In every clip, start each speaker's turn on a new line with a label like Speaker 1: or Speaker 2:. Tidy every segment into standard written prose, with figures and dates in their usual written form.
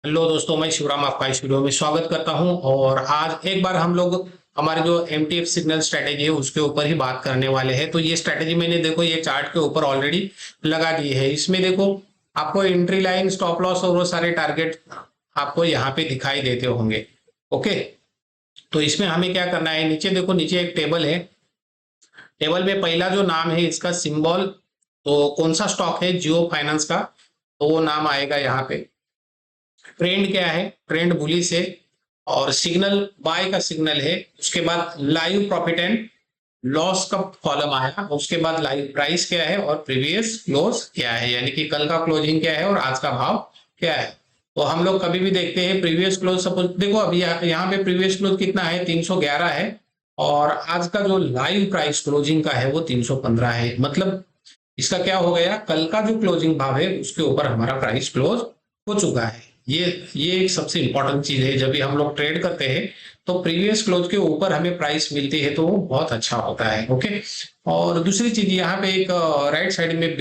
Speaker 1: Hello दोस्तों, मैं शिवराम आपका इस वीडियो में स्वागत करता हूं। और आज एक बार हम लोग हमारे जो एमटीएफ सिग्नल स्ट्रेटेजी है उसके ऊपर ही बात करने वाले हैं। तो ये स्ट्रेटेजी मैंने देखो ये चार्ट के ऊपर ऑलरेडी लगा दी है। इसमें देखो आपको एंट्री लाइन, स्टॉप लॉस और वो सारे टारगेट आपको यहाँ पे दिखाई देते होंगे। ओके, तो इसमें हमें क्या करना है, नीचे देखो, नीचे एक टेबल है। टेबल में पहला जो नाम है इसका सिंबल, तो कौन सा स्टॉक है, जियो फाइनेंस का, तो वो नाम आएगा यहाँ पे। ट्रेंड क्या है, ट्रेंड बुलिश है। और सिग्नल बाय का सिग्नल है। उसके बाद लाइव प्रॉफिट एंड लॉस का कॉलम आया। उसके बाद लाइव प्राइस क्या है और प्रीवियस क्लोज क्या है, यानी कि कल का क्लोजिंग क्या है और आज का भाव क्या है। तो हम लोग कभी भी देखते हैं प्रीवियस क्लोज, सपोज देखो अभी यहाँ पे प्रीवियस क्लोज कितना है, 311 है। और आज का जो लाइव प्राइस क्लोजिंग का है वो 315 है। मतलब इसका क्या हो गया, कल का जो क्लोजिंग भाव है उसके ऊपर हमारा प्राइस क्लोज हो चुका है। ये एक सबसे इंपॉर्टेंट चीज है। जब भी हम लोग ट्रेड करते हैं तो प्रीवियस क्लोज के ऊपर हमें प्राइस मिलती है तो वो बहुत अच्छा होता है। ओके, और दूसरी चीज यहाँ पे एक राइट साइड में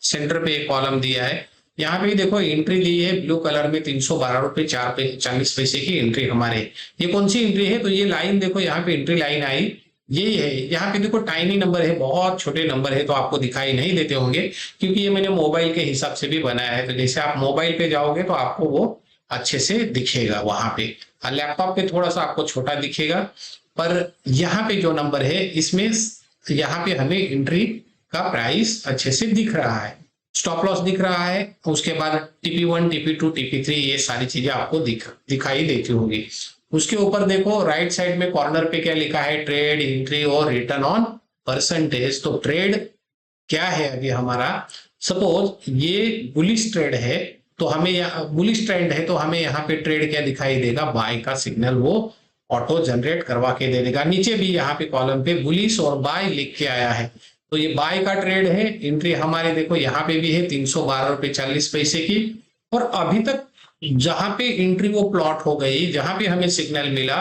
Speaker 1: सेंटर पे एक कॉलम दिया है। यहाँ पे देखो एंट्री दी है ब्लू कलर में, 312 रुपए 40 पैसे की एंट्री हमारे। ये कौन सी एंट्री है, तो ये लाइन देखो यहाँ पे एंट्री लाइन आई, यही है। यहाँ पे देखो टाइनी नंबर है, बहुत छोटे नंबर है तो आपको दिखाई नहीं देते होंगे क्योंकि ये मैंने मोबाइल के हिसाब से भी बनाया है। तो जैसे आप मोबाइल पे जाओगे तो आपको वो अच्छे से दिखेगा वहां पे, और लैपटॉप पे थोड़ा सा आपको छोटा दिखेगा। पर यहाँ पे जो नंबर है इसमें यहाँ पे हमें एंट्री का प्राइस अच्छे से दिख रहा है, स्टॉप लॉस दिख रहा है। उसके बाद TP1, TP2, TP3 ये सारी चीजें आपको दिखाई देती होगी। उसके ऊपर देखो राइट साइड में कॉर्नर पे क्या लिखा है, ट्रेड, एंट्री और रिटर्न ऑन परसेंटेज। तो ट्रेड क्या है अभी हमारा, सपोज ये बुलिश ट्रेड है तो हमें यहाँ बुलिश ट्रेंड है तो हमें यहाँ पे ट्रेड क्या दिखाई देगा, बाय का सिग्नल वो ऑटो जनरेट करवा के दे देगा। नीचे भी यहाँ पे कॉलम पे बुलिश और बाय लिख के आया है तो ये बाय का ट्रेड है। एंट्री हमारे देखो यहाँ पे भी है 312 रुपए 40 पैसे की। और अभी तक जहां पे एंट्री वो प्लॉट हो गई, जहां पे हमें सिग्नल मिला,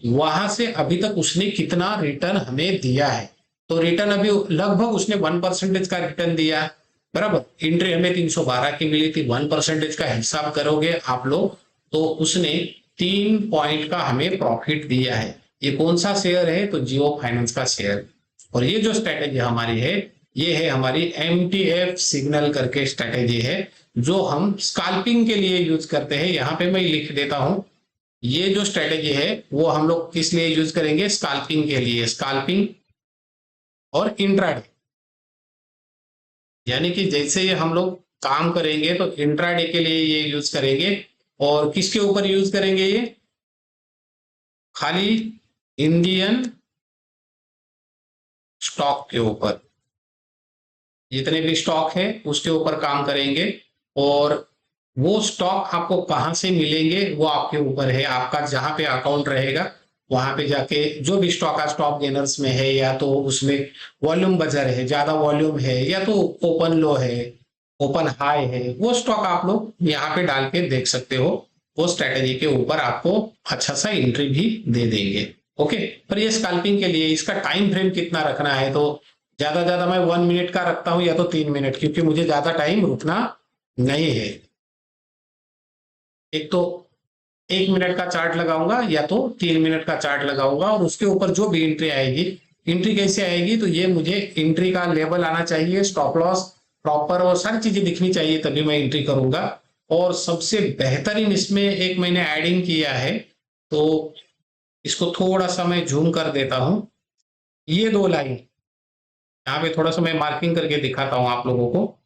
Speaker 1: वहां से अभी तक उसने कितना रिटर्न हमें दिया है। तो रिटर्न अभी लगभग उसने 1% का रिटर्न दिया है, बराबर। एंट्री हमें 312 की मिली थी, 1% का हिसाब करोगे आप लोग तो उसने 3 पॉइंट का हमें प्रॉफिट दिया है। ये कौन सा शेयर है, तो जियो फाइनेंस का शेयर। और ये जो स्ट्रेटेजी हमारी है ये है हमारी MTF सिग्नल करके स्ट्रेटेजी है, जो हम स्काल्पिंग के लिए यूज करते हैं। यहाँ पे मैं लिख देता हूं, ये जो स्ट्रेटेजी है वो हम लोग किस लिए यूज करेंगे, स्काल्पिंग के लिए। स्काल्पिंग और इंट्राडे, यानी कि जैसे ये हम लोग काम करेंगे तो इंट्राडे के लिए ये यूज करेंगे। और किसके ऊपर यूज करेंगे, ये खाली इंडियन स्टॉक के ऊपर, जितने भी स्टॉक है उसके ऊपर काम करेंगे। और वो स्टॉक आपको कहां से मिलेंगे वो आपके ऊपर है। आपका जहां पे अकाउंट रहेगा वहां पे जाके जो भी स्टॉक आज टॉप गेनर्स में है, या तो उसमें वॉल्यूम बजर है, ज्यादा वॉल्यूम है, या तो ओपन लो है, ओपन हाई है, वो स्टॉक आप लोग यहाँ पे डाल के देख सकते हो। वो स्ट्रेटेजी के ऊपर आपको अच्छा सा एंट्री भी दे देंगे। ओके, पर ये स्कैल्पिंग के लिए इसका टाइम फ्रेम कितना रखना है, तो ज्यादा मैं 1 मिनट का रखता हूं या तो 3 मिनट, क्योंकि मुझे ज्यादा टाइम रुकना नहीं है। एक तो 1 मिनट का चार्ट लगाऊंगा या तो 3 मिनट का चार्ट लगाऊंगा, और उसके ऊपर जो भी एंट्री आएगी, एंट्री कैसे आएगी, तो ये मुझे एंट्री का लेवल आना चाहिए, स्टॉप लॉस प्रॉपर और सारी चीजें दिखनी चाहिए, तभी मैं एंट्री करूंगा। और सबसे बेहतरीन इसमें एक मैंने एडिंग किया है, तो इसको थोड़ा सा मैं जूम कर देता हूं। ये 2 लाइन यहाँ पे थोड़ा सा मैं मार्किंग करके दिखाता हूं आप लोगों को।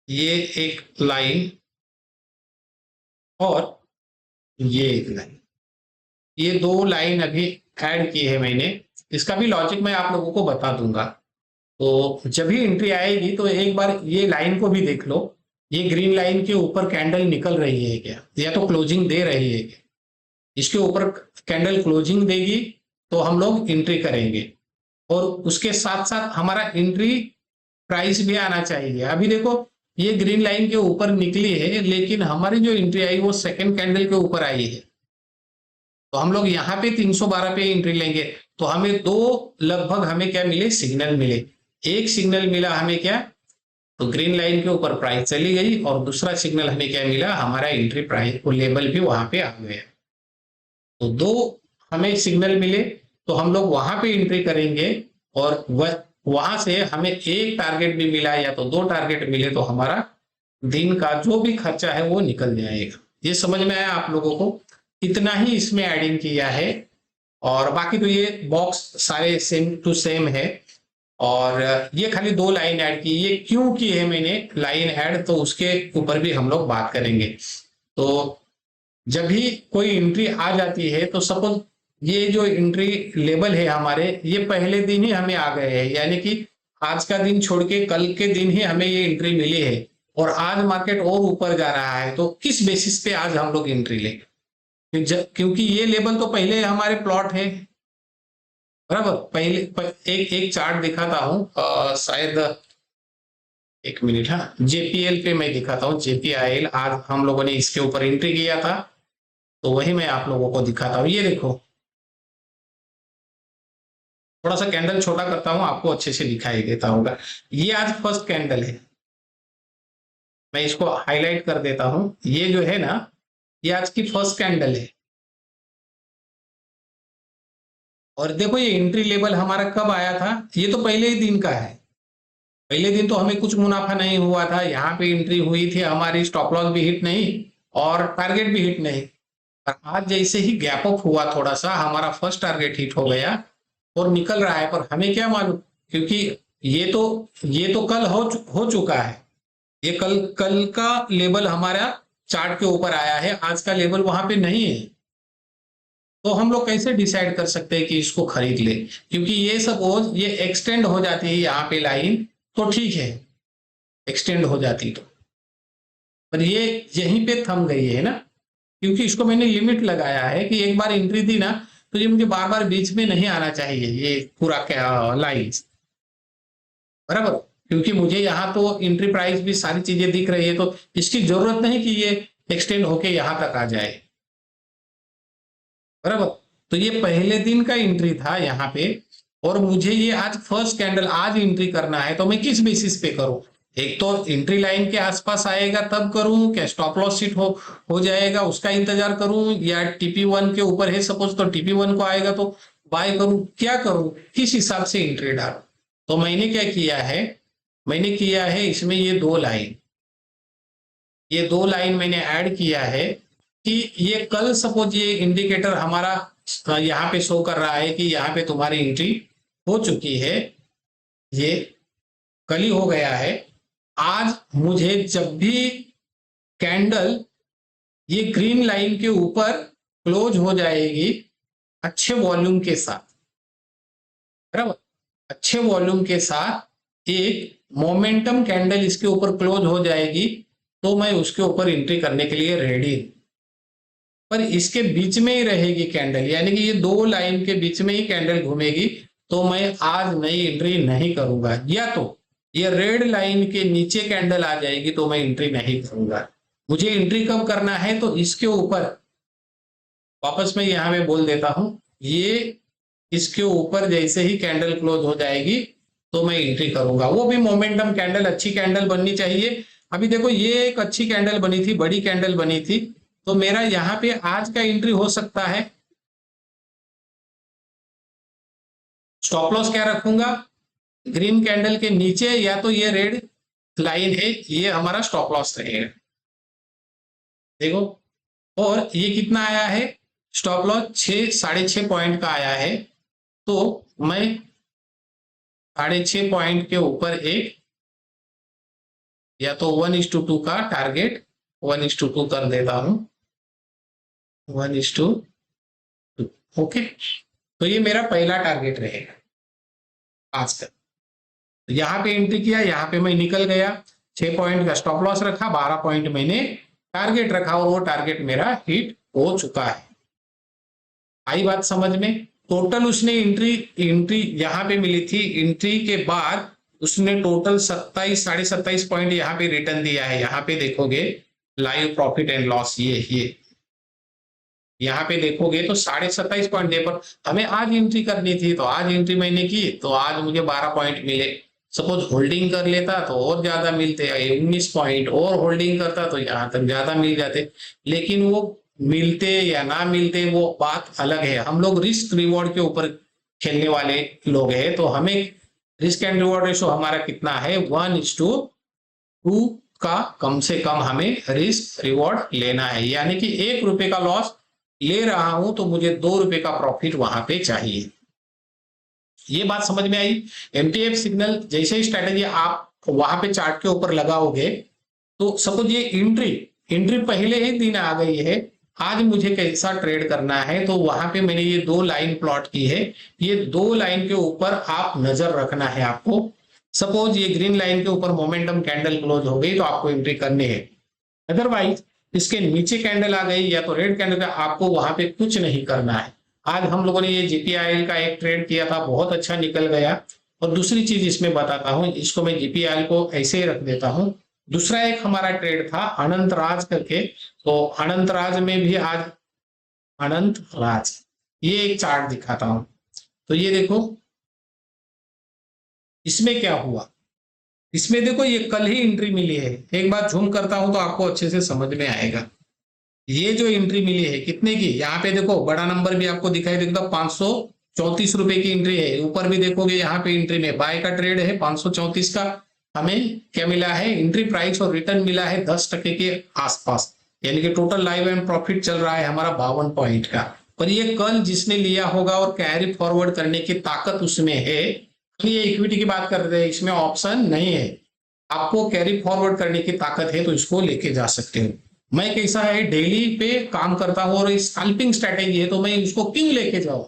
Speaker 1: ये एक लाइन और ये एक लाइन, ये 2 लाइन अभी ऐड की है मैंने। इसका भी लॉजिक मैं आप लोगों को बता दूंगा। तो जब भी एंट्री आएगी तो एक बार ये लाइन को भी देख लो, ये ग्रीन लाइन के ऊपर कैंडल निकल रही है क्या, या तो क्लोजिंग दे रही है क्या। इसके ऊपर कैंडल क्लोजिंग देगी तो हम लोग एंट्री करेंगे, और उसके साथ साथ हमारा एंट्री प्राइस भी आना चाहिए। अभी देखो ये ग्रीन लाइन के ऊपर निकली है, लेकिन हमारी जो एंट्री आई वो सेकंड कैंडल के ऊपर आई है। तो हम लोग यहाँ पे 312 पे एंट्री लेंगे तो हमें 2 लगभग हमें क्या मिले, सिग्नल मिले। एक सिग्नल मिला हमें क्या, तो ग्रीन लाइन के ऊपर प्राइस चली गई और दूसरा सिग्नल हमें क्या मिला, हमारा एंट्री प्राइस को लेवल भी वहां पे आ गया। तो दो हमें सिग्नल मिले तो हम लोग वहां पे एंट्री करेंगे और वहां से हमें एक टारगेट भी मिला या तो दो टारगेट मिले तो हमारा दिन का जो भी खर्चा है वो निकल जाएगा। ये समझ में आया आप लोगों को? इतना ही इसमें एडिंग किया है और बाकी तो ये बॉक्स सारे सेम टू सेम है। और ये खाली दो लाइन ऐड की, ये क्यों की है मैंने लाइन ऐड, तो उसके ऊपर भी हम लोग बात करेंगे। तो जब भी कोई एंट्री आ जाती है तो सपोज ये जो एंट्री लेवल है हमारे, ये पहले दिन ही हमें आ गए हैं, यानी कि आज का दिन छोड़ के कल के दिन ही हमें ये एंट्री मिली है और आज मार्केट और ऊपर जा रहा है। तो किस बेसिस पे आज हम लोग एंट्री लें? क्योंकि ये लेवल तो पहले हमारे प्लॉट है, बराबर। पहले एक चार्ट दिखाता हूं, शायद एक मिनट, हाँ जेपीएल पे मैं दिखाता हूँ। जेपीआईएल आज हम लोगों ने इसके ऊपर एंट्री किया था तो वही मैं आप लोगों को दिखाता हूँ। ये देखो, थोड़ा सा कैंडल छोटा करता हूं, आपको अच्छे से दिखाई देता होगा। ये आज फर्स्ट कैंडल है, मैं इसको हाईलाइट कर देता हूं। ये जो है ना, ये आज की फर्स्ट कैंडल है और देखो ये एंट्री लेवल हमारा कब आया था, ये तो पहले ही दिन का है। पहले दिन तो हमें कुछ मुनाफा नहीं हुआ था, यहाँ पे एंट्री हुई थी हमारी, स्टॉप लॉस भी हिट नहीं और टारगेट भी हिट नहीं। और आज जैसे ही गैप अप हुआ थोड़ा सा, हमारा फर्स्ट टारगेट हिट हो गया और निकल रहा है। पर हमें क्या मालूम, क्योंकि ये तो कल हो चुका है। ये कल का लेवल हमारा चार्ट के ऊपर आया है, आज का लेवल वहां पे नहीं है। तो हम लोग कैसे डिसाइड कर सकते हैं कि इसको खरीद ले? क्योंकि ये सपोज ये एक्सटेंड हो जाती है यहाँ पे लाइन तो ठीक है, एक्सटेंड हो जाती तो, पर ये यहीं पे थम गई है ना, क्योंकि इसको मैंने लिमिट लगाया है कि एक बार एंट्री दी ना तो ये मुझे बार बार बीच में नहीं आना चाहिए, ये पूरा क्या लाइन, बराबर। क्योंकि मुझे यहाँ तो एंट्री प्राइस भी सारी चीजें दिख रही है, तो इसकी जरूरत नहीं कि ये एक्सटेंड होके यहाँ तक आ जाए, बराबर। तो ये पहले दिन का एंट्री था यहाँ पे और मुझे ये आज फर्स्ट कैंडल आज एंट्री करना है, तो मैं किस बेसिस पे करूं? एक तो एंट्री लाइन के आसपास आएगा तब करूं, क्या स्टॉप लॉस हिट हो जाएगा उसका इंतजार करूं, या TP1 के ऊपर है सपोज तो TP1 को आएगा तो बाय करूं, क्या करूं, किस हिसाब से एंट्री डालूं? तो मैंने क्या किया है, मैंने किया है इसमें ये दो लाइन मैंने ऐड किया है कि ये कल सपोज ये इंडिकेटर हमारा यहाँ पे शो कर रहा है कि यहाँ पे तुम्हारी एंट्री हो चुकी है, ये कल ही हो गया है। आज मुझे जब भी कैंडल ये ग्रीन लाइन के ऊपर क्लोज हो जाएगी अच्छे वॉल्यूम के साथ, बराबर, अच्छे वॉल्यूम के साथ एक मोमेंटम कैंडल इसके ऊपर क्लोज हो जाएगी तो मैं उसके ऊपर एंट्री करने के लिए रेडी। पर इसके बीच में ही रहेगी कैंडल, यानी कि ये दो लाइन के बीच में ही कैंडल घूमेगी, तो मैं आज नई एंट्री नहीं करूंगा। या तो ये रेड लाइन के नीचे कैंडल आ जाएगी तो मैं एंट्री नहीं करूंगा। मुझे एंट्री कब करना है, तो इसके ऊपर वापस मैं यहां में बोल देता हूं, ये इसके ऊपर जैसे ही कैंडल क्लोज हो जाएगी तो मैं एंट्री करूंगा। वो भी मोमेंटम कैंडल, अच्छी कैंडल बननी चाहिए। अभी देखो ये एक अच्छी कैंडल बनी थी, बड़ी कैंडल बनी थी, तो मेरा यहां पे आज का एंट्री हो सकता है। स्टॉप लॉस क्या रखूंगा, ग्रीन कैंडल के नीचे, या तो ये रेड लाइन है ये हमारा स्टॉप लॉस रहेगा। देखो, और ये कितना आया है स्टॉप लॉस, 6.5 पॉइंट का आया है, तो मैं 6.5 पॉइंट के ऊपर एक या तो 1:2 का टारगेट 1:2 कर देता हूं, 1:2। ओके, तो ये मेरा पहला टारगेट रहेगा आज का। तो यहाँ पे एंट्री किया, यहाँ पे मैं निकल गया, 6 पॉइंट का स्टॉप लॉस रखा, 12 पॉइंट मैंने टारगेट रखा और वो टारगेट मेरा हिट हो चुका है। आई बात समझ में? टोटल उसने एंट्री यहाँ पे मिली थी, एंट्री के बाद उसने टोटल 27 पॉइंट यहाँ पे रिटर्न दिया है। यहाँ पे देखोगे लाइव प्रॉफिट एंड लॉस, ये यहाँ पे देखोगे तो 27.5 पॉइंट दे, पर हमें आज एंट्री करनी थी तो आज एंट्री मैंने की तो आज मुझे 12 पॉइंट मिले। सपोज होल्डिंग कर लेता तो और ज्यादा मिलते, 19 पॉइंट और होल्डिंग करता तो यहाँ तक ज्यादा मिल जाते, लेकिन वो मिलते या ना मिलते वो बात अलग है। हम लोग रिस्क रिवॉर्ड के ऊपर खेलने वाले लोग हैं, तो हमें रिस्क एंड रिवॉर्ड रेशो हमारा कितना है, 1:2 का कम से कम हमें रिस्क रिवॉर्ड लेना है। यानी कि 1 रुपए का लॉस ले रहा हूं तो मुझे 2 रुपए का प्रॉफिट वहां पे चाहिए। ये बात समझ में आई। एमटीएफ सिग्नल जैसे ही स्ट्रेटेजी आप वहां पे चार्ट के ऊपर लगाओगे, तो सपोज ये एंट्री पहले ही दिन आ गई है, आज मुझे कैसा ट्रेड करना है, तो वहां पे मैंने ये 2 लाइन प्लॉट की है। ये 2 लाइन के ऊपर आप नजर रखना है आपको। सपोज ये ग्रीन लाइन के ऊपर मोमेंटम कैंडल क्लोज हो गई तो आपको एंट्री करनी है, अदरवाइज इसके नीचे कैंडल आ गई या तो रेड कैंडल, आपको वहां पे कुछ नहीं करना है। आज हम लोगों ने ये जीपीआईएल का एक ट्रेड किया था, बहुत अच्छा निकल गया। और दूसरी चीज इसमें बताता हूं, इसको मैं जीपीआईएल को ऐसे ही रख देता हूं। दूसरा एक हमारा ट्रेड था अनंत राज करके, तो अनंत राज में भी आज अनंत राज ये एक चार्ट दिखाता हूं। तो ये देखो इसमें क्या हुआ, इसमें देखो ये कल ही एंट्री मिली है। एक बार झूम करता हूं तो आपको अच्छे से समझ में आएगा। ये जो एंट्री मिली है कितने की, यहाँ पे देखो बड़ा नंबर भी आपको दिखाई देगा, 534 रुपए की एंट्री है। ऊपर भी देखोगे यहाँ पे एंट्री में बाय का ट्रेड है 534 का। हमें क्या मिला है, एंट्री प्राइस और रिटर्न मिला है 10% के आसपास, यानी कि टोटल लाइव एंड प्रॉफिट चल रहा है हमारा 52 पॉइंट का। और ये कल जिसने लिया होगा और कैरी फॉरवर्ड करने की ताकत उसमें है, ये इक्विटी की बात कर रहे हैं, इसमें ऑप्शन नहीं है। आपको कैरी फॉरवर्ड करने की ताकत है तो इसको लेके जा सकते हो। मैं कैसा है, डेली पे काम करता हूं और स्कैल्पिंग स्ट्रैटेजी है तो मैं इसको क्यों लेके जाऊं,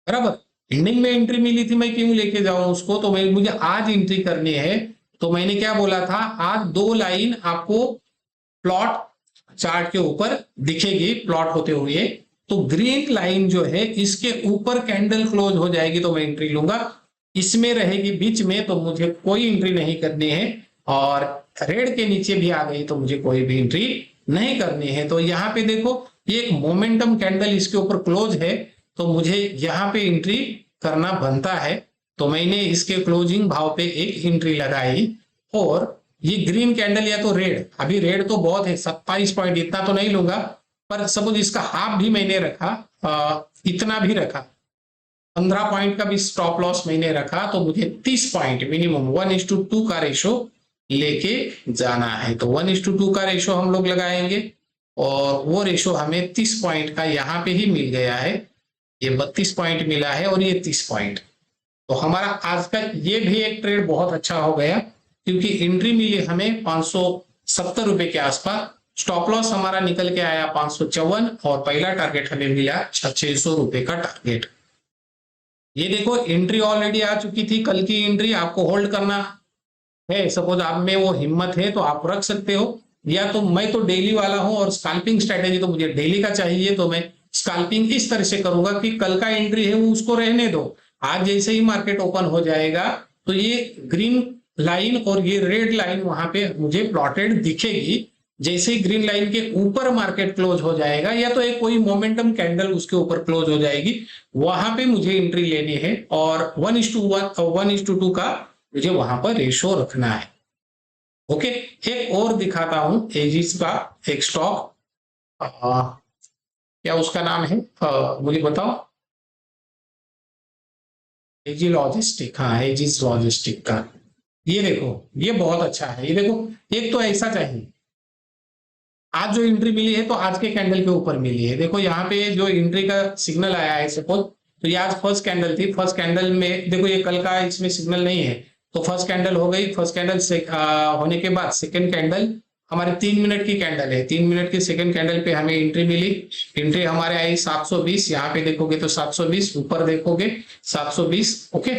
Speaker 1: बराबर। एंडिंग में एंट्री मिली थी, मैं क्यों लेके जाऊं उसको, तो मैं मुझे आज एंट्री करनी है। तो मैंने क्या बोला था, आज 2 लाइन आपको प्लॉट चार्ट के ऊपर दिखेगी प्लॉट होते हुए। तो ग्रीन लाइन जो है इसके ऊपर कैंडल क्लोज हो जाएगी तो मैं एंट्री लूंगा, इसमें रहेगी बीच में तो मुझे कोई एंट्री नहीं करनी है। और रेड के नीचे भी आ गई तो मुझे कोई भी एंट्री नहीं करनी है। तो यहाँ पे देखो ये एक मोमेंटम कैंडल इसके ऊपर क्लोज है तो मुझे यहाँ पे एंट्री करना बनता है। तो मैंने इसके क्लोजिंग भाव पे एक एंट्री लगाई। और ये ग्रीन कैंडल या तो रेड, अभी रेड तो बहुत है 27 पॉइंट, इतना तो नहीं लूंगा, पर सपोज इसका हाफ भी मैंने रखा, इतना भी रखा, 15 पॉइंट का भी स्टॉप लॉस मैंने रखा, तो मुझे 30 पॉइंट मिनिमम 1:2 का रेशो लेके जाना है। तो 1:2 का रेशो हम लोग लगाएंगे और वो रेशो हमें 30 पॉइंट का यहाँ पे ही मिल गया है। ये 32 पॉइंट मिला है और ये 30 पॉइंट। तो हमारा आज का ये भी एक ट्रेड बहुत अच्छा हो गया, क्योंकि एंट्री मिली हमें 570 रुपए के आसपास, स्टॉप लॉस हमारा निकल के आया 554 और पहला टारगेट हमें मिला 600 रुपए का टारगेट। ये देखो एंट्री ऑलरेडी आ चुकी थी, कल की एंट्री आपको होल्ड करना है। सपोज आप में वो हिम्मत है तो आप रख सकते हो, या तो मैं तो डेली वाला हूं और स्कैल्पिंग स्ट्रेटेजी तो मुझे डेली का चाहिए, तो मैं स्कैल्पिंग इस तरह से करूंगा कि कल का एंट्री है वो उसको रहने दो। आज जैसे ही मार्केट ओपन हो जाएगा तो ये ग्रीन लाइन और ये रेड लाइन वहां पे मुझे प्लॉटेड दिखेगी। जैसे ही ग्रीन लाइन के ऊपर मार्केट क्लोज हो जाएगा या तो एक कोई मोमेंटम कैंडल उसके ऊपर क्लोज हो जाएगी, वहां पे मुझे एंट्री लेनी है और 1:2 का मुझे वहां पर रेशो रखना है। ओके, एक और दिखाता हूं एजिस का एक स्टॉक, क्या उसका नाम है, मुझे बताओ। एजी लॉजिस्टिक, हाँ एजिस लॉजिस्टिक का। ये देखो ये बहुत अच्छा है। ये देखो एक तो ऐसा चाहिए, आज जो एंट्री मिली है तो आज के कैंडल के ऊपर मिली है। देखो यहाँ पे जो एंट्री का सिग्नल आया है सपोज, तो ये आज फर्स्ट कैंडल थी, फर्स्ट कैंडल में देखो ये कल का इसमें सिग्नल नहीं है, तो फर्स्ट कैंडल हो गई। फर्स्ट कैंडल से होने के बाद सेकंड कैंडल हमारे 3 मिनट की कैंडल है, 3 मिनट की सेकंड कैंडल पे हमें एंट्री मिली। एंट्री हमारे आई 720, यहाँ पे देखोगे तो 720, ऊपर देखोगे 720। ओके,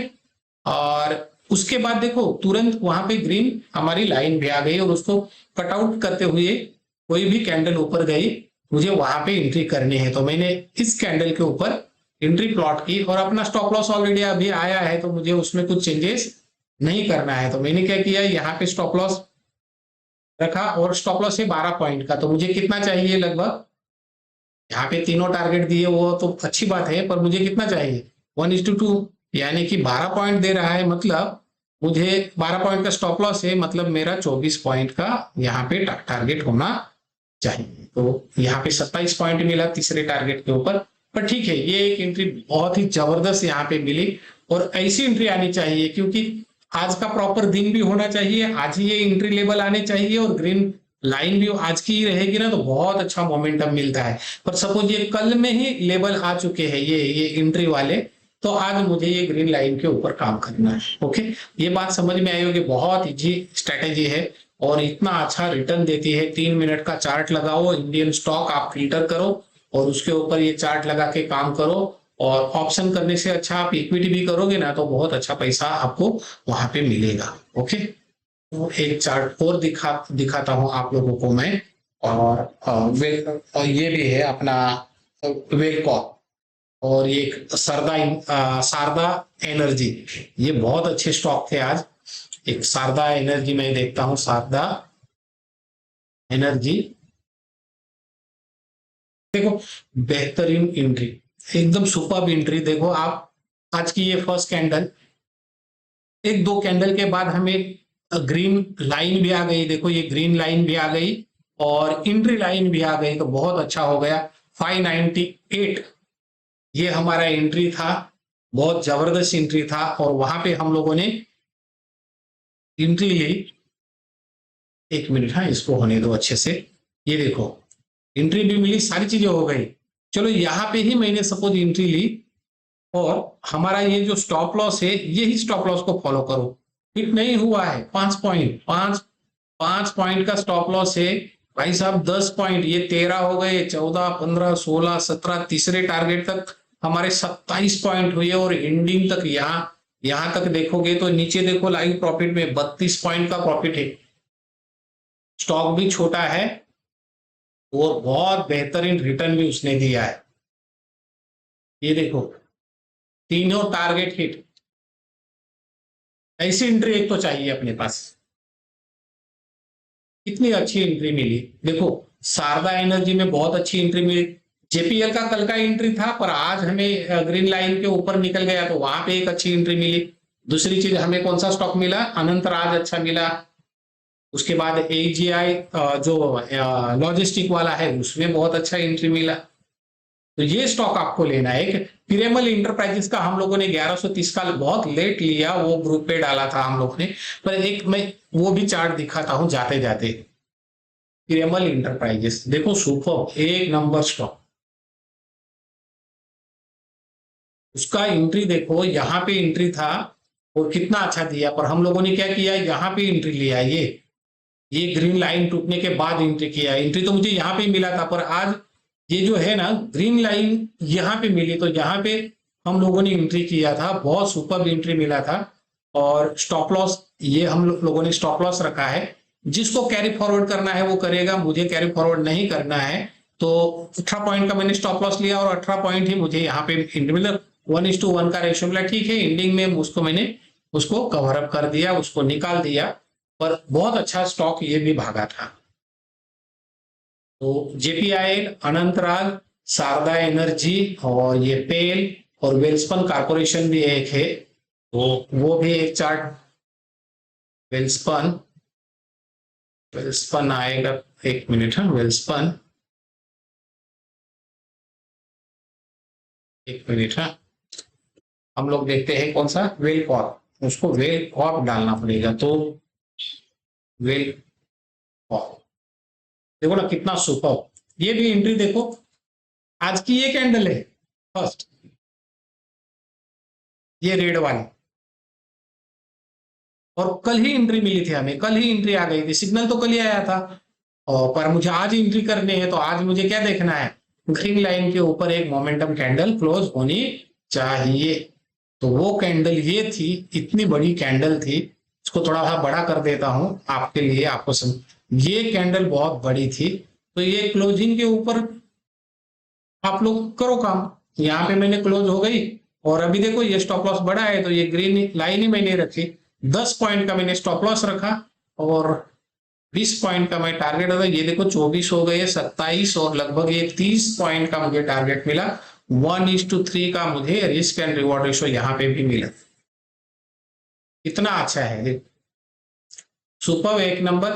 Speaker 1: और उसके बाद देखो तुरंत वहां पे ग्रीन हमारी लाइन भी आ गई और उसको कट आउट करते हुए कोई भी कैंडल ऊपर गई, मुझे वहां पे एंट्री करनी है। तो मैंने इस कैंडल के ऊपर एंट्री प्लॉट की और अपना स्टॉप लॉस ऑलरेडी अभी आया है तो मुझे उसमें कुछ चेंजेस नहीं करना है। तो मैंने क्या किया, यहाँ पे स्टॉप लॉस रखा और स्टॉप लॉस है 12 पॉइंट का। तो मुझे कितना चाहिए, लगभग यहाँ पे तीनों टारगेट दिए वो तो अच्छी बात है, पर मुझे कितना चाहिए 1:2 यानी कि 12 पॉइंट दे रहा है, मतलब मुझे 12 पॉइंट का स्टॉप लॉस है, मतलब मेरा 24 पॉइंट का यहाँ पे टारगेट होना चाहिए। तो यहाँ पे 27 पॉइंट मिला तीसरे टारगेट के ऊपर, पर ठीक है, ये एक एंट्री बहुत ही जबरदस्त यहाँ पे मिली और ऐसी एंट्री आनी चाहिए, क्योंकि आज का प्रॉपर दिन भी होना चाहिए, आज ही ये एंट्री लेवल आने चाहिए और ग्रीन लाइन भी आज की ही रहेगी ना, तो बहुत अच्छा मोमेंटम मिलता है। पर सपोज ये कल में ही लेवल आ चुके हैं ये एंट्री वाले, तो आज मुझे ये ग्रीन लाइन के ऊपर काम करना है। ओके, ये बात समझ में आई होगी, बहुत इजी स्ट्रेटेजी है और इतना अच्छा रिटर्न देती है। 3 मिनट का चार्ट लगाओ, इंडियन स्टॉक आप फिल्टर करो और उसके ऊपर ये चार्ट लगा के काम करो, और ऑप्शन करने से अच्छा आप इक्विटी भी करोगे ना, तो बहुत अच्छा पैसा आपको वहां पे मिलेगा। ओके, तो एक चार्ट और दिखाता हूं आप लोगों को मैं, और ये भी है अपना वेलकॉम, और ये शारदा एनर्जी, ये बहुत अच्छे स्टॉक थे आज। एक शारदा एनर्जी मैं देखता हूं, शारदा एनर्जी, देखो बेहतरीन एंट्री, एकदम सुपर एंट्री। देखो आप, आज की ये फर्स्ट कैंडल, एक दो कैंडल के बाद हमें ग्रीन लाइन भी आ गई, देखो ये ग्रीन लाइन भी आ गई और एंट्री लाइन भी आ गई, तो बहुत अच्छा हो गया। 598 ये हमारा एंट्री था, बहुत जबरदस्त एंट्री था, और वहां पे हम लोगों ने एंट्री ली। एक मिनट, हाँ इसको होने दो अच्छे से। ये देखो एंट्री भी मिली, सारी चीजें हो गई। चलो यहाँ पे ही मैंने सपोज एंट्री ली, और हमारा ये जो स्टॉप लॉस है, यही स्टॉप लॉस को फॉलो करो। हिट नहीं हुआ है, 5 पॉइंट का स्टॉप लॉस है भाई साहब। 10 पॉइंट, ये 13 हो गए, 14, 15, 16, 17, तीसरे टारगेट तक हमारे 27 पॉइंट हुए, और एंडिंग तक यहां तक देखोगे तो नीचे देखो लाइव प्रॉफिट में 32 पॉइंट का प्रॉफिट है। स्टॉक भी छोटा है और बहुत बेहतरीन रिटर्न भी उसने दिया है। ये देखो तीनों टारगेट हिट। ऐसी एंट्री एक तो चाहिए अपने पास, इतनी अच्छी एंट्री मिली। देखो शारदा एनर्जी में बहुत अच्छी एंट्री मिली। जेपीएल का कल का एंट्री था, पर आज हमें ग्रीन लाइन के ऊपर निकल गया, तो वहां पे एक अच्छी एंट्री मिली। दूसरी चीज हमें कौन सा स्टॉक मिला, अनंतराज अच्छा मिला। उसके बाद एजीआई जो लॉजिस्टिक वाला है, उसमें बहुत अच्छा एंट्री मिला। तो ये स्टॉक आपको लेना है। पिरेमल इंटरप्राइजेस का हम लोगों ने 1130 का बहुत लेट लिया, वो ग्रुप पे डाला था हम लोग ने, पर एक मैं वो भी चार्ट दिखाता हूं जाते जाते। पिरेमल इंटरप्राइजेस देखो, सुपर एक नंबर स्टॉक, उसका एंट्री देखो, यहाँ पे एंट्री था और कितना अच्छा दिया, पर हम लोगों ने क्या किया, यहाँ पे एंट्री लिया। ये ग्रीन लाइन टूटने के बाद एंट्री किया। एंट्री तो मुझे यहाँ पे मिला था, पर आज ये जो है ना ग्रीन लाइन यहाँ पे मिली, तो यहाँ पे हम लोगों ने एंट्री किया था, बहुत सुपर एंट्री मिला था। और स्टॉप लॉस, ये हम लोगों ने स्टॉप लॉस रखा है। जिसको कैरी फॉरवर्ड करना है वो करेगा, मुझे कैरी फॉरवर्ड नहीं करना है, तो 18 पॉइंट का मैंने स्टॉप लॉस लिया और 18 पॉइंट ही मुझे यहाँ पे मतलब 1:1 का रेशियो मिला। ठीक है, एंडिंग में मैंने उसको कवर अप कर दिया, उसको निकाल दिया, पर बहुत अच्छा स्टॉक ये भी भागा था। तो जेपीआईएल, अनंतराज, शारदा एनर्जी, और ये पेल और वेल्सपन कॉर्पोरेशन भी एक है, तो वो भी एक चार्ट। वेल्सपन आएगा, एक मिनट, हाँ वेल्सपन, एक मिनट, हाँ हम लोग देखते हैं कौन सा, वेलकॉर्प, उसको वेलकॉर्प डालना पड़ेगा। तो वेलकॉर्प देखो ना कितना सुपर, ये भी एंट्री देखो, आज की ये कैंडल है फर्स्ट, ये रेड वाली, और कल ही एंट्री मिली थी हमें, कल ही एंट्री आ गई थी, सिग्नल तो कल ही आया था, और पर मुझे आज एंट्री करनी है, तो आज मुझे क्या देखना है, ग्रीन लाइन के ऊपर एक मोमेंटम कैंडल क्लोज होनी चाहिए। तो वो कैंडल ये थी, इतनी बड़ी कैंडल थी, इसको थोड़ा सा बड़ा कर देता हूं आपके लिए, आपको ये कैंडल बहुत बड़ी थी, तो ये क्लोजिंग के ऊपर आप लोग करो काम। यहाँ पे मैंने क्लोज हो गई, और अभी देखो ये स्टॉप लॉस बड़ा है, तो ये ग्रीन लाइन ही मैंने रखी, 10 पॉइंट का मैंने स्टॉप लॉस रखा, और 20 पॉइंट का मैं टारगेट था। ये देखो 24 हो गए, 27, और लगभग ये 30 पॉइंट का मुझे टारगेट मिला, 1:3 का मुझे रिस्क एंड रिवॉर्ड रेशो यहाँ पे भी मिला। कितना अच्छा है, सुपर, एक नंबर।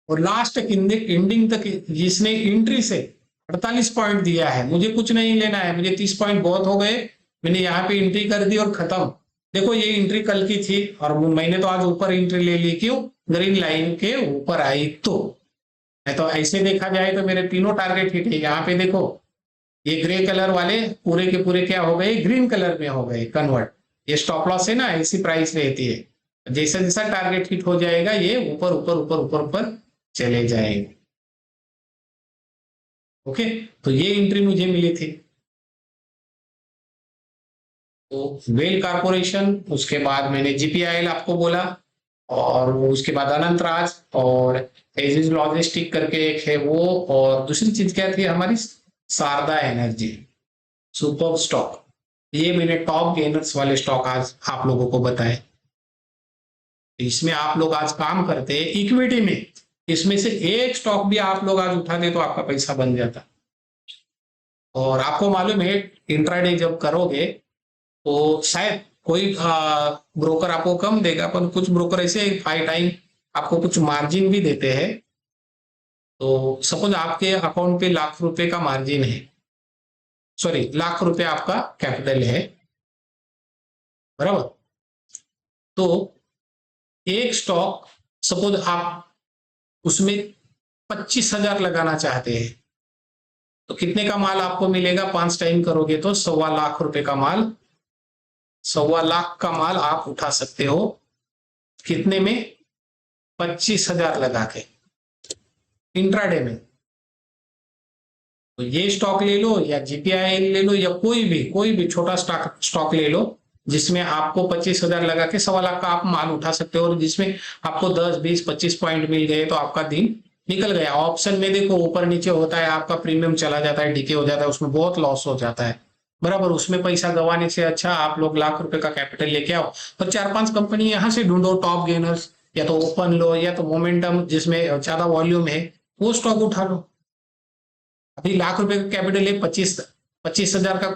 Speaker 1: और लास्ट एंडिंग तक जिसने एंट्री से 48 पॉइंट दिया है, मुझे कुछ नहीं लेना है, मुझे 30 पॉइंट बहुत हो गए, मैंने यहाँ पे एंट्री कर दी और खत्म। देखो ये एंट्री कल की थी और मैंने तो आज ऊपर एंट्री ले ली, क्यों? ग्रीन लाइन के ऊपर आई तो। नहीं तो ऐसे देखा जाए तो मेरे तीनों टारगेट हिट है। यहाँ पे देखो ये ग्रे कलर वाले पूरे के पूरे क्या हो गए, ग्रीन कलर में हो गए कन्वर्ट। ये स्टॉप लॉस है ना, ऐसी प्राइस रहती है, जैसा जैसा टारगेट हिट हो जाएगा ये ऊपर ऊपर ऊपर ऊपर ऊपर चले जाएंगे। ओके, तो ये एंट्री मुझे मिली थी। तो वेल कारपोरेशन, उसके बाद मैंने जीपीआईएल आपको बोला, और उसके बाद अनंतराज और एजिस लॉजिस्टिक करके एक है वो, और दूसरी चीज क्या थी हमारी, शारदा एनर्जी, सुपर स्टॉक। ये मैंने टॉप गेनर्स वाले स्टॉक आज आप लोगों को बताए। इसमें आप लोग आज काम करते हैं इक्विटी में, इसमें से एक स्टॉक भी आप लोग आज उठाते तो आपका पैसा बन जाता। और आपको मालूम है इंट्राडे जब करोगे तो शायद कोई ब्रोकर आपको कम देगा, पर कुछ ब्रोकर ऐसे 5 टाइम आपको कुछ मार्जिन भी देते हैं। तो सपोज आपके अकाउंट पे लाख रुपए का मार्जिन है, सॉरी लाख रुपए आपका कैपिटल है, बराबर। तो एक स्टॉक सपोज आप उसमें 25,000 लगाना चाहते हैं, तो कितने का माल आपको मिलेगा? 5 टाइम करोगे तो 1.25 लाख रुपए का माल, 1.25 लाख का माल आप उठा सकते हो। कितने में? 25,000 लगा के इंट्राडे में। तो ये स्टॉक ले लो या जीपीआईएल ले लो या कोई भी छोटा स्टॉक ले लो, जिसमें आपको 25,000 लगा के 1.25 लाख का आप माल उठा सकते हो, और जिसमें आपको 10, 20, 25 पॉइंट मिल गए तो आपका दिन निकल गया। ऑप्शन में देखो ऊपर नीचे होता है, आपका प्रीमियम चला जाता है, डीके हो जाता है, उसमें बहुत लॉस हो जाता है, बराबर। उसमें पैसा गंवाने से अच्छा आप लोग लाख रुपए का कैपिटल लेके आओ और 4-5 कंपनी यहां से ढूंढो टॉप गेनर्स, या तो ओपन लो या तो मोमेंटम जिसमें ज्यादा वॉल्यूम है वो स्टॉक उठा लो। अभी लाख रुपए का कैपिटल है, 25,000 का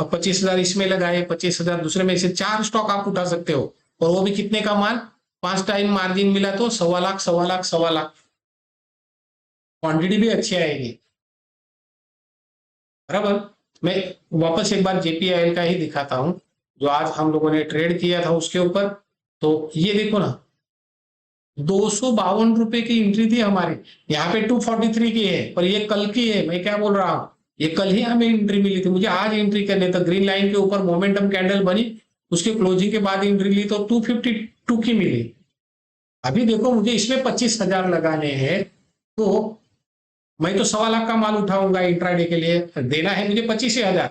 Speaker 1: 25,000 इसमें लगाए, 25,000 दूसरे में से 4 स्टॉक आप उठा सकते हो, और वो भी कितने का माल? 5 टाइम मार्जिन मिला तो 1.25 लाख, 1.25 लाख, 1.25 लाख। क्वांटिटी भी अच्छी आएगी, बराबर। मैं वापस एक बार जेपीआईएल का ही दिखाता हूं, जो आज हम लोगों ने ट्रेड किया था उसके ऊपर। तो ये देखो ना, 252 रुपए की एंट्री थी हमारी, यहाँ पे 243 की है, पर ये कल की है। मैं क्या बोल रहा हूँ, ये कल ही हमें एंट्री मिली थी, मुझे आज एंट्री करने तो ग्रीन लाइन के ऊपर मोमेंटम कैंडल बनी, उसके क्लोजिंग के बाद एंट्री ली तो 252 की मिली। अभी देखो मुझे इसमें 25,000 लगाने हैं, तो मैं तो 1.25 लाख का माल उठाऊंगा इंट्राडे के लिए, देना है मुझे 25,000,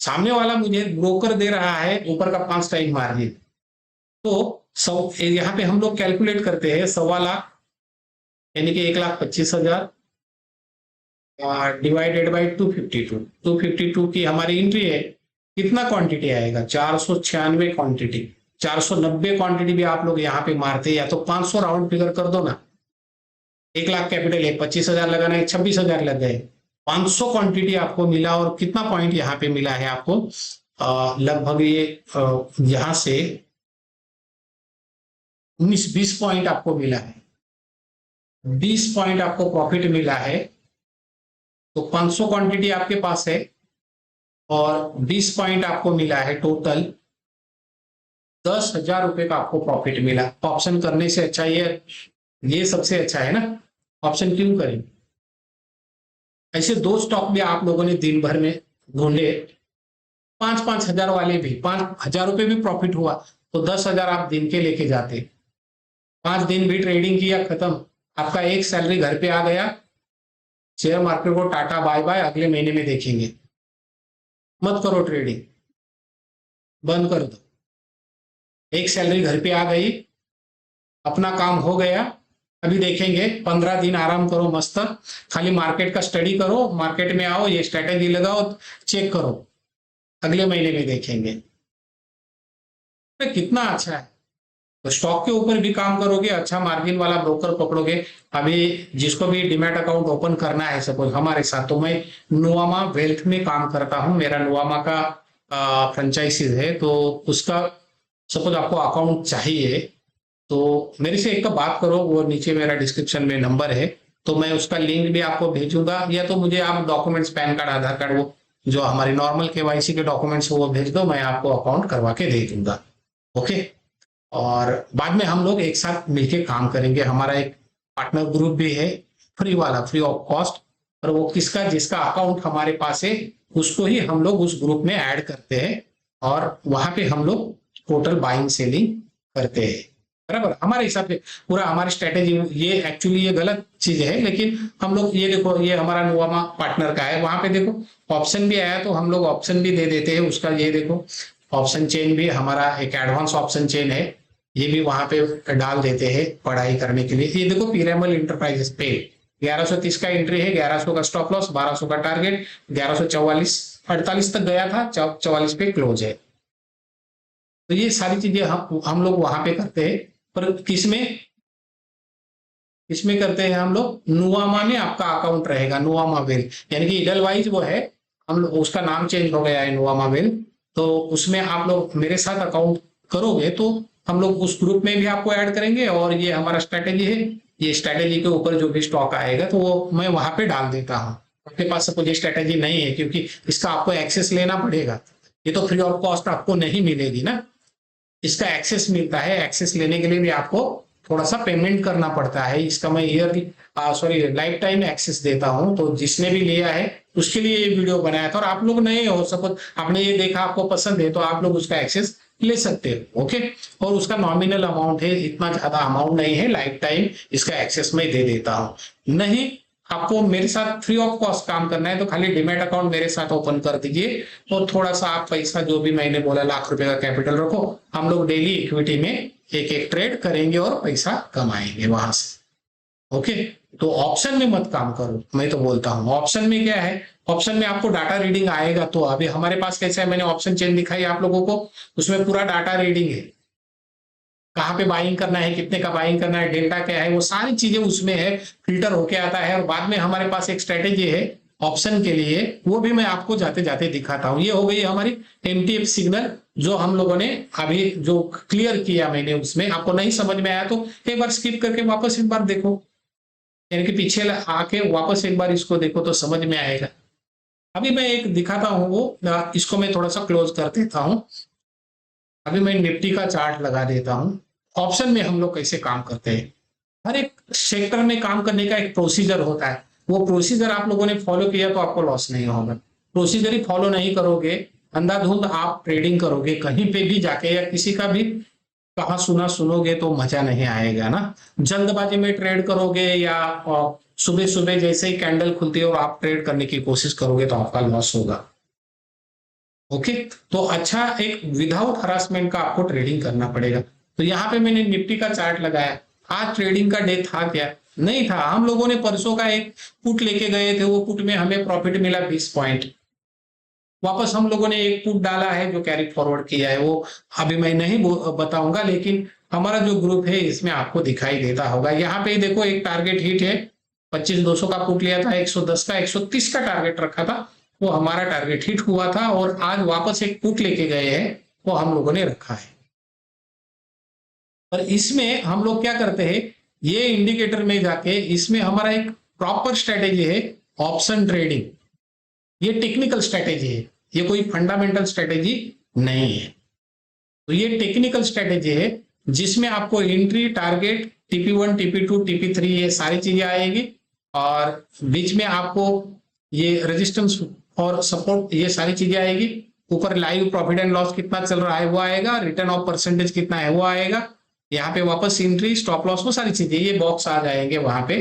Speaker 1: सामने वाला मुझे ब्रोकर दे रहा है ऊपर का 5 टाइम मार्जिन। तो यहाँ पे हम लोग कैलकुलेट करते हैं 1.25 लाख यानी कि 1,25,000 डिवाइडेड बाई 252 की हमारी एंट्री है। कितना क्वांटिटी आएगा? 496 क्वांटिटी, 490 क्वांटिटी भी आप लोग यहाँ पे मारते, या तो 500 राउंड फिगर कर दो ना। 1 लाख कैपिटल है, 25,000 लगाना है, 26,000 लग गए, 500 क्वांटिटी आपको मिला। और कितना पॉइंट यहाँ पे मिला है आपको? लगभग ये यहाँ से 19-20 पॉइंट आपको मिला है, 20 पॉइंट आपको प्रॉफिट मिला है। तो 500 क्वांटिटी आपके पास है और 20 पॉइंट आपको मिला है, टोटल 10,000 रुपए का आपको प्रॉफिट मिला। ऑप्शन करने से अच्छा ये सबसे अच्छा है ना, ऑप्शन क्यों करें? ऐसे 2 स्टॉक भी आप लोगों ने दिन भर में ढूंढे, 5-5 हजार वाले भी, 5,000 रुपए भी प्रॉफिट हुआ तो 10,000 आप दिन के लेके जाते। 5 दिन भी ट्रेडिंग किया, खत्म, आपका एक सैलरी घर पे आ गया। शेयर मार्केट को टाटा बाय बाय, अगले महीने में देखेंगे, मत करो ट्रेडिंग, बंद कर दो। एक सैलरी घर पे आ गई, अपना काम हो गया, अभी देखेंगे। 15 दिन आराम करो, मस्त, खाली मार्केट का स्टडी करो, मार्केट में आओ, ये स्ट्रेटेजी लगाओ, चेक करो, अगले महीने में देखेंगे। कितना अच्छा है। तो स्टॉक के ऊपर भी काम करोगे, अच्छा मार्जिन वाला ब्रोकर पकड़ोगे। अभी जिसको भी डीमैट अकाउंट ओपन करना है सपोज हमारे साथ, तो मैं नुआमा वेल्थ में काम करता हूँ, मेरा नुआमा का फ्रेंचाइजीज है, तो उसका सपोज आपको अकाउंट चाहिए तो मेरे से एक बात करो, वो नीचे मेरा डिस्क्रिप्शन में नंबर है, तो मैं उसका लिंक भी आपको भेजूंगा, या तो मुझे आप डॉक्यूमेंट्स पैन कार्ड आधार कार्ड वो जो हमारी नॉर्मल केवाईसी के डॉक्यूमेंट्स वो भेज दो, मैं आपको अकाउंट करवा के दे दूंगा। ओके। और बाद में हम लोग एक साथ मिलके काम करेंगे, हमारा एक पार्टनर ग्रुप भी है, फ्री वाला, फ्री ऑफ कॉस्ट। और वो किसका, जिसका अकाउंट हमारे पास है उसको ही हम लोग उस ग्रुप में ऐड करते हैं, और वहां पे हम लोग टोटल बाइंग सेलिंग करते हैं। बराबर, हमारे हिसाब से पूरा हमारी स्ट्रेटेजी, ये एक्चुअली ये गलत चीज है, लेकिन हम लोग ये देखो, ये हमारा नुआमा पार्टनर का है, वहां पे देखो ऑप्शन भी आया तो हम लोग ऑप्शन भी दे देते हैं उसका। ये देखो ऑप्शन चेन भी हमारा एक एडवांस ऑप्शन चेन है, ये भी वहां पे डाल देते हैं पढ़ाई करने के लिए। ये देखो पीरामल इंटरप्राइजेस पे 1130 का एंट्री है, 1100 का स्टॉप लॉस, 1200 का टारगेट, 1144 48 तक गया था, 44 पे क्लोज है। तो ये सारी चीजें हम लोग वहां पे करते हैं। पर किसमें किसमें करते हैं हम लोग, नुआमा में आपका अकाउंट रहेगा, नुआमा वेल, यानी कि इडलवाइज वो है, हम लोग उसका नाम चेंज हो गया है नुआमा वेल। तो उसमें आप लोग मेरे साथ अकाउंट करोगे तो हम लोग उस ग्रुप में भी आपको ऐड करेंगे, और ये हमारा स्ट्रेटेजी है, ये स्ट्रेटेजी के ऊपर जो भी स्टॉक आएगा तो वो मैं वहां पे डाल देता हूँ। आपके पास सपोज ये स्ट्रेटेजी नहीं है, क्योंकि इसका आपको एक्सेस लेना पड़ेगा, ये तो फ्री ऑफ कॉस्ट आपको नहीं मिलेगी ना, इसका एक्सेस मिलता है, एक्सेस लेने के लिए भी आपको थोड़ा सा पेमेंट करना पड़ता है। इसका मैं yearly sorry lifetime access देता हूं, तो जिसने भी लिया है उसके लिए ये वीडियो बनाया था। और आप लोग नए हो, सपोज आपने ये देखा आपको पसंद है, तो आप लोग उसका एक्सेस ले सकते हो। ओके। और उसका नॉमिनल अमाउंट है, इतना ज्यादा अमाउंट नहीं है, लाइफ टाइम इसका एक्सेस मैं दे देता हूं। नहीं आपको मेरे साथ फ्री ऑफ कॉस्ट काम करना है तो खाली डिमेट अकाउंट मेरे साथ ओपन कर दीजिए, और थोड़ा सा आप पैसा जो भी मैंने बोला ₹1,00,000 का कैपिटल रखो, हम लोग डेली इक्विटी में एक एक ट्रेड करेंगे और पैसा कमाएंगे वहां से। ओके। तो ऑप्शन में मत काम करो, मैं तो बोलता हूं। ऑप्शन में क्या है, ऑप्शन में आपको डाटा रीडिंग आएगा, तो अभी हमारे पास कैसे है, मैंने ऑप्शन चेन दिखाई आप लोगों को, उसमें पूरा डाटा रीडिंग है, कहाँ पे बाइंग करना है, कितने का बाइंग करना है, डेल्टा क्या है, वो सारी चीजें उसमें है, फिल्टर होके आता है। और बाद में हमारे पास एक स्ट्रेटेजी है ऑप्शन के लिए, वो भी मैं आपको जाते जाते दिखाता हूँ। ये हो गई हमारी एमटीएफ सिग्नल, जो हम लोगों ने अभी जो क्लियर किया मैंने, उसमें आपको नहीं समझ में आया तो एक बार स्किप करके वापस एक बार देखो, यानी कि पीछे आके वापस एक बार इसको देखो तो समझ में आएगा। अभी मैं एक दिखाता हूँ, वो इसको मैं थोड़ा सा क्लोज कर देता हूँ। अभी मैं निफ्टी का चार्ट लगा देता हूँ। ऑप्शन में हम लोग कैसे काम करते हैं, हर एक सेक्टर में काम करने का एक प्रोसीजर होता है, वो प्रोसीजर आप लोगों ने फॉलो किया तो आपको लॉस नहीं होगा। प्रोसीजर ही फॉलो नहीं करोगे, अंधाधुंध आप ट्रेडिंग करोगे कहीं पे भी जाके, या किसी का भी कहा सुना सुनोगे तो मजा नहीं आएगा ना। जल्दबाजी में ट्रेड करोगे, या सुबह सुबह जैसे ही कैंडल खुलती है और आप ट्रेड करने की कोशिश करोगे तो आपका लॉस होगा। ओके। तो अच्छा एक विदाउट हरासमेंट का आपको ट्रेडिंग करना पड़ेगा। तो यहाँ पे मैंने निफ्टी का चार्ट लगाया, आज ट्रेडिंग का डे था क्या, नहीं था। हम लोगों ने परसों का एक पुट लेके गए थे, वो पुट में हमें प्रॉफिट मिला 20 पॉइंट। वापस हम लोगों ने एक पुट डाला है जो कैरी फॉरवर्ड किया है, वो अभी मैं नहीं बताऊंगा, लेकिन हमारा जो ग्रुप है इसमें आपको दिखाई देता होगा। यहाँ पे देखो एक टारगेट हिट है, 25,200 का पुट लिया था, 110 का 130 का टारगेट रखा था, वो हमारा टारगेट हिट हुआ था। और आज वापस एक पुट लेके गए हैं, वो हम लोगों ने रखा है। और इसमें हम लोग क्या करते हैं, ये इंडिकेटर में जाके इसमें हमारा एक प्रॉपर स्ट्रेटेजी है ऑप्शन ट्रेडिंग। ये टेक्निकल स्ट्रेटेजी है, ये कोई फंडामेंटल स्ट्रेटेजी नहीं है। तो ये टेक्निकल स्ट्रेटेजी है जिसमें आपको entry, target, TP1, TP2, TP3 ये सारी चीजें आएगी, और बीच में आपको ये रेजिस्टेंस और सपोर्ट ये सारी चीजें आएगी। ऊपर लाइव प्रॉफिट एंड लॉस कितना चल रहा है वो आएगा, रिटर्न ऑफ परसेंटेज कितना है वो आएगा, यहाँ पे वापस एंट्री, स्टॉप लॉस, वो सारी चीजें ये बॉक्स आ जाएंगे वहां पे।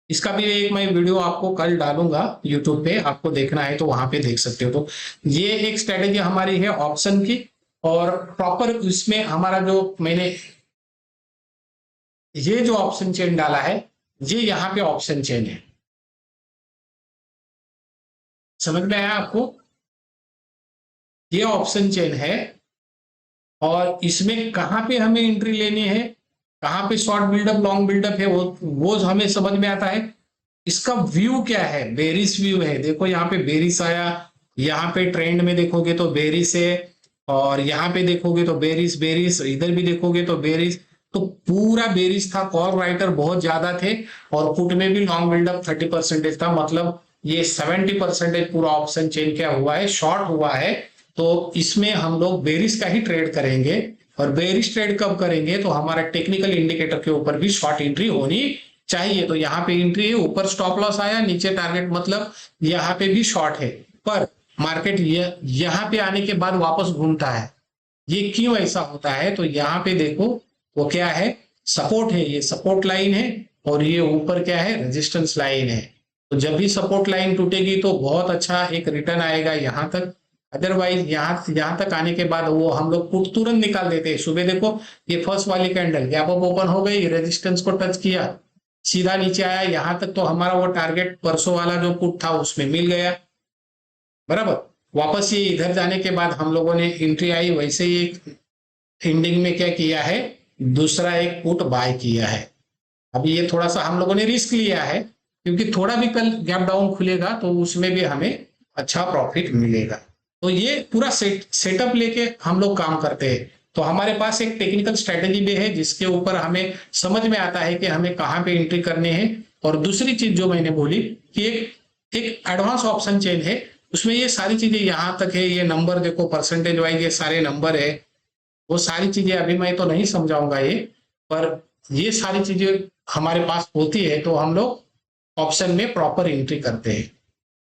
Speaker 1: इसका भी एक मैं वीडियो आपको कल डालूंगा यूट्यूब पे, आपको देखना है तो वहां पे देख सकते हो। तो ये एक स्ट्रेटेजी हमारी है ऑप्शन की, और प्रॉपर इसमें हमारा जो मैंने ये जो ऑप्शन चेन डाला है, ये यहाँ पे ऑप्शन चेन है, समझ में आया आपको, ये ऑप्शन चेन है। और इसमें कहाँ पे हमें एंट्री लेनी है, कहाँ पे शॉर्ट बिल्डअप लॉन्ग बिल्डअप है, वो हमें समझ में आता है। इसका व्यू क्या है, बेरिस व्यू है। देखो यहाँ पे बेरिस आया, यहाँ पे ट्रेंड में देखोगे तो बेरिस है, और यहाँ पे देखोगे तो बेरिस बेरिस, इधर भी देखोगे तो बेरिस। तो पूरा बेरिस था, कॉल राइटर बहुत ज्यादा थे, और पुट में भी लॉन्ग बिल्डअप 30% था। मतलब ये 70% पूरा ऑप्शन चेन क्या हुआ है, शॉर्ट हुआ है। तो इसमें हम लोग बेरिस का ही ट्रेड करेंगे, और बेरिस ट्रेड कब करेंगे, तो हमारा टेक्निकल इंडिकेटर के ऊपर भी शॉर्ट एंट्री होनी चाहिए। तो यहाँ पे एंट्री है, ऊपर स्टॉप लॉस आया, नीचे टारगेट, मतलब यहाँ पे भी शॉर्ट है। पर मार्केट यहाँ पे आने के बाद वापस घूमता है, ये क्यों ऐसा होता है, तो यहाँ पे देखो वो क्या है, सपोर्ट है, ये सपोर्ट लाइन है, और ये ऊपर क्या है, रेजिस्टेंस लाइन है। तो जब भी सपोर्ट लाइन टूटेगी तो बहुत अच्छा एक रिटर्न आएगा यहाँ तक। अदरवाइज यहाँ तक आने के बाद वो हम लोग पुट तुरंत निकाल देते हैं। सुबह देखो ये फर्स्ट वाली कैंडल गैप अप ओपन हो गई, रेजिस्टेंस को टच किया, सीधा नीचे आया यहाँ तक, तो हमारा वो टारगेट परसों वाला जो पुट था उसमें मिल गया, बराबर। वापस ये इधर जाने के बाद हम लोगों ने एंट्री आई, वैसे ही एक एंडिंग में क्या किया है, दूसरा एक पुट बाय किया है। अभी ये थोड़ा सा हम लोगों ने रिस्क लिया है, क्योंकि थोड़ा भी कल गैप डाउन खुलेगा तो उसमें भी हमें अच्छा प्रॉफिट मिलेगा। तो ये पूरा सेटअप लेके हम लोग काम करते हैं। तो हमारे पास एक टेक्निकल स्ट्रेटेजी भी है, जिसके ऊपर हमें समझ में आता है कि हमें कहाँ पे एंट्री करने हैं। और दूसरी चीज जो मैंने बोली कि एक एडवांस ऑप्शन चेन है, उसमें ये सारी चीजें यहाँ तक है, ये नंबर देखो परसेंटेज वाइज ये सारे नंबर है, वो सारी चीजें अभी मैं तो नहीं समझाऊंगा ये, पर ये सारी चीजें हमारे पास होती है, तो हम लोग ऑप्शन में प्रॉपर एंट्री करते हैं।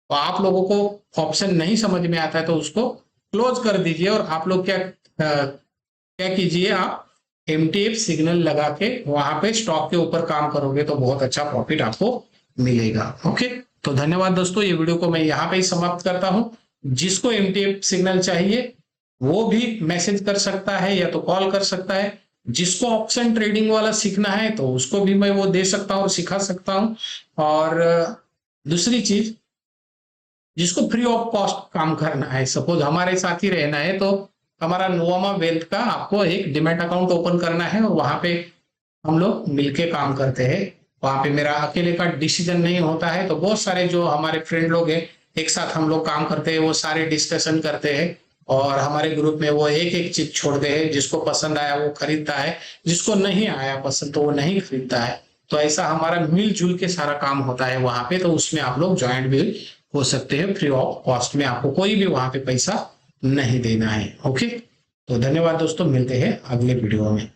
Speaker 1: तो आप लोगों को ऑप्शन नहीं समझ में आता है तो उसको क्लोज कर दीजिए, और आप लोग क्या कीजिए, आप एमटीएफ सिग्नल लगा के वहां पे स्टॉक के ऊपर काम करोगे तो बहुत अच्छा प्रॉफिट आपको मिलेगा। ओके, तो धन्यवाद दोस्तों, ये वीडियो को मैं यहाँ पे ही समाप्त करता हूँ। जिसको एमटीएफ सिग्नल चाहिए वो भी मैसेज कर सकता है या तो कॉल कर सकता है। जिसको ऑप्शन ट्रेडिंग वाला सीखना है तो उसको भी मैं वो दे सकता हूँ और सिखा सकता हूँ। और दूसरी चीज, जिसको फ्री ऑफ कॉस्ट काम करना है, सपोज हमारे साथ ही रहना है, तो हमारा नोवामा वेल्थ का आपको एक डिमैट अकाउंट ओपन करना है, और वहां पे हम लोग मिलके काम करते हैं। वहां पे मेरा अकेले का डिसीजन नहीं होता है, तो बहुत सारे जो हमारे फ्रेंड लोग हैं एक साथ हम लोग काम करते हैं, वो सारे डिस्कशन करते हैं, और हमारे ग्रुप में वो एक एक चीज छोड़ते हैं। जिसको पसंद आया वो खरीदता है, जिसको नहीं आया पसंद तो वो नहीं खरीदता है। तो ऐसा हमारा मिलजुल के सारा काम होता है वहां पे, तो उसमें आप लोग ज्वाइंट भी हो सकते हैं फ्री ऑफ कॉस्ट में, आपको कोई भी वहां पे पैसा नहीं देना है। ओके, तो धन्यवाद दोस्तों, मिलते हैं अगले वीडियो में।